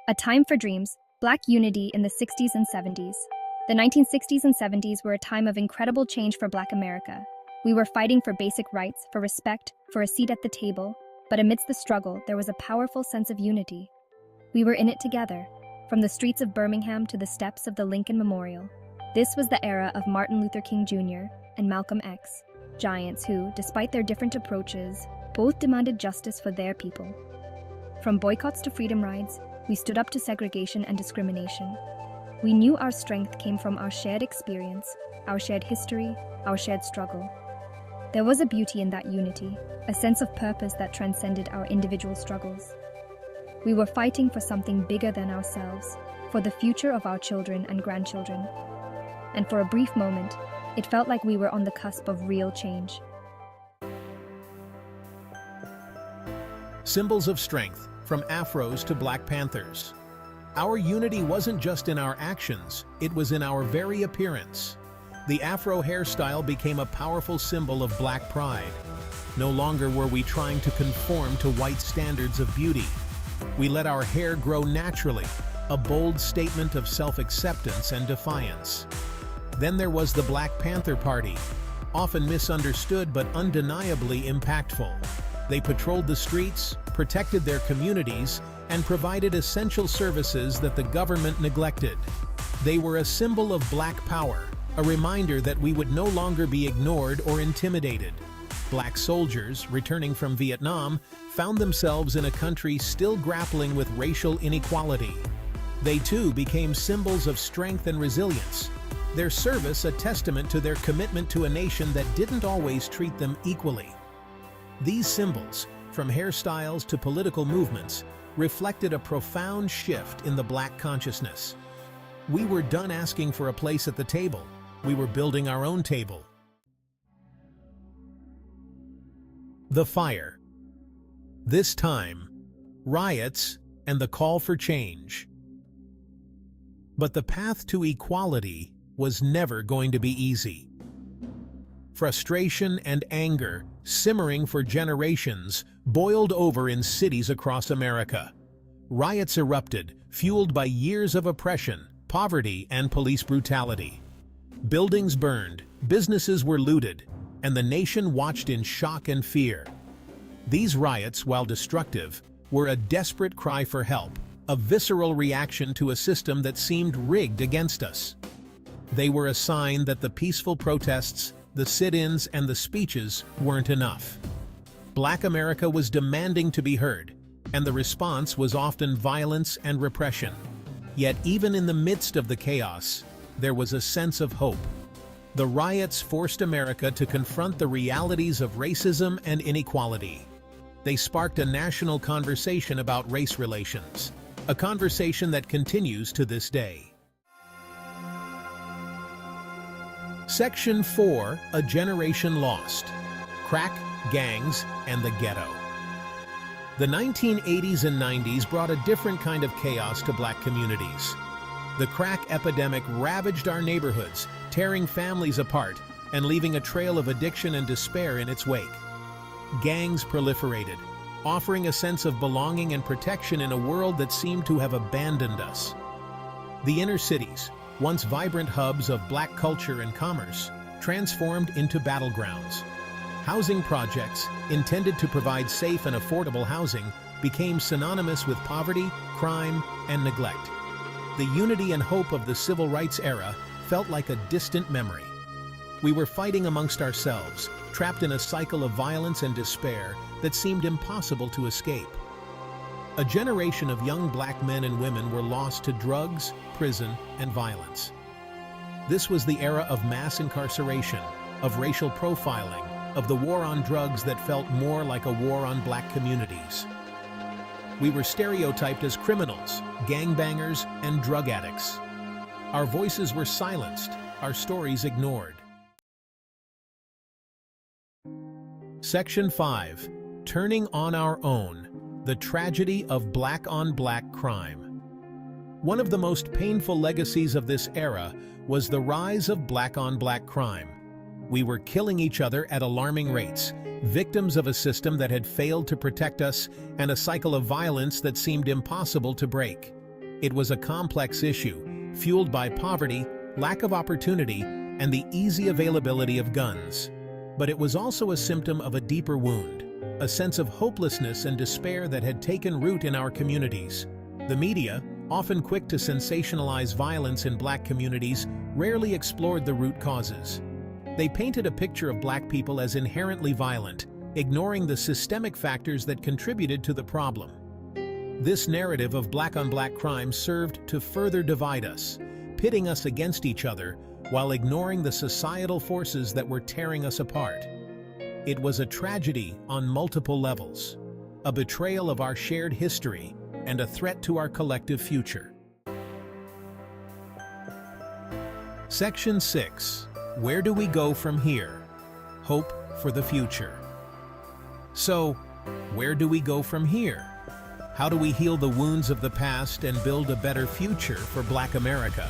A time for dreams, Black unity in the 60s and 70s. The 1960s and 70s were a time of incredible change for Black America. We were fighting for basic rights, for respect, for a seat at the table, but amidst the struggle, there was a powerful sense of unity. We were in it together, from the streets of Birmingham to the steps of the Lincoln Memorial. This was the era of Martin Luther King Jr. and Malcolm X, giants who, despite their different approaches, both demanded justice for their people. From boycotts to freedom rides, we stood up to segregation and discrimination. We knew our strength came from our shared experience, our shared history, our shared struggle. There was a beauty in that unity, a sense of purpose that transcended our individual struggles. We were fighting for something bigger than ourselves, for the future of our children and grandchildren. And for a brief moment, it felt like we were on the cusp of real change. Symbols of strength, from afros to Black Panthers. Our unity wasn't just in our actions, it was in our very appearance. The afro hairstyle became a powerful symbol of Black pride. No longer were we trying to conform to white standards of beauty. We let our hair grow naturally, a bold statement of self-acceptance and defiance. Then there was the Black Panther Party, often misunderstood but undeniably impactful. They patrolled the streets, protected their communities, and provided essential services that the government neglected. They were a symbol of Black power, a reminder that we would no longer be ignored or intimidated. Black soldiers, returning from Vietnam, found themselves in a country still grappling with racial inequality. They too became symbols of strength and resilience, their service a testament to their commitment to a nation that didn't always treat them equally. These symbols, from hairstyles to political movements, reflected a profound shift in the Black consciousness. We were done asking for a place at the table. We were building our own table. The fire. This time, riots and the call for change. But the path to equality was never going to be easy. Frustration and anger, simmering for generations, boiled over in cities across America. Riots erupted, fueled by years of oppression, poverty, and police brutality. Buildings burned, businesses were looted, and the nation watched in shock and fear. These riots, while destructive, were a desperate cry for help, a visceral reaction to a system that seemed rigged against us. They were a sign that the peaceful protests, the sit-ins, and the speeches weren't enough. Black America was demanding to be heard, and the response was often violence and repression. Yet even in the midst of the chaos, there was a sense of hope. The riots forced America to confront the realities of racism and inequality. They sparked a national conversation about race relations, a conversation that continues to this day. Section 4, A Generation Lost. Crack, Gangs, and the Ghetto. The 1980s and 90s brought a different kind of chaos to Black communities. The crack epidemic ravaged our neighborhoods, tearing families apart and leaving a trail of addiction and despair in its wake. Gangs proliferated, offering a sense of belonging and protection in a world that seemed to have abandoned us. The inner cities, once vibrant hubs of Black culture and commerce, transformed into battlegrounds. Housing projects, intended to provide safe and affordable housing, became synonymous with poverty, crime, and neglect. The unity and hope of the civil rights era felt like a distant memory. We were fighting amongst ourselves, trapped in a cycle of violence and despair that seemed impossible to escape. A generation of young Black men and women were lost to drugs, prison, and violence. This was the era of mass incarceration, of racial profiling, of the war on drugs that felt more like a war on Black communities. We were stereotyped as criminals, gangbangers, and drug addicts. Our voices were silenced, our stories ignored. Section 5, Turning on Our Own. The tragedy of Black-on-Black crime. One of the most painful legacies of this era was the rise of Black-on-Black crime. We were killing each other at alarming rates, victims of a system that had failed to protect us and a cycle of violence that seemed impossible to break. It was a complex issue, fueled by poverty, lack of opportunity, and the easy availability of guns. But it was also a symptom of a deeper wound, a sense of hopelessness and despair that had taken root in our communities. The media, often quick to sensationalize violence in Black communities, rarely explored the root causes. They painted a picture of Black people as inherently violent, ignoring the systemic factors that contributed to the problem. This narrative of Black-on-Black crime served to further divide us, pitting us against each other while ignoring the societal forces that were tearing us apart. It was a tragedy on multiple levels, a betrayal of our shared history, and a threat to our collective future. Section 6. Where do we go from here? Hope for the future. So, where do we go from here? How do we heal the wounds of the past and build a better future for Black America?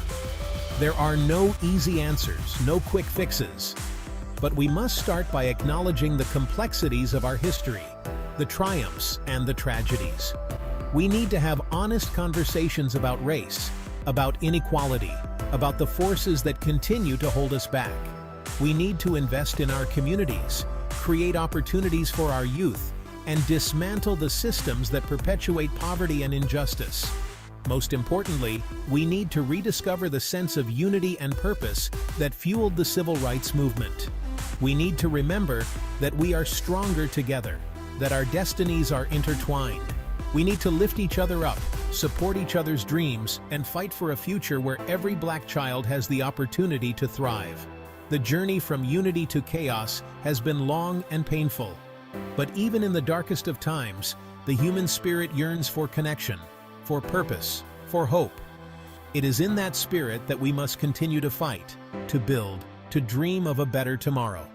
There are no easy answers, no quick fixes. But we must start by acknowledging the complexities of our history, the triumphs and the tragedies. We need to have honest conversations about race, about inequality, about the forces that continue to hold us back. We need to invest in our communities, create opportunities for our youth, and dismantle the systems that perpetuate poverty and injustice. Most importantly, we need to rediscover the sense of unity and purpose that fueled the civil rights movement. We need to remember that we are stronger together, that our destinies are intertwined. We need to lift each other up, support each other's dreams, and fight for a future where every Black child has the opportunity to thrive. The journey from unity to chaos has been long and painful. But even in the darkest of times, the human spirit yearns for connection, for purpose, for hope. It is in that spirit that we must continue to fight, to build, to dream of a better tomorrow.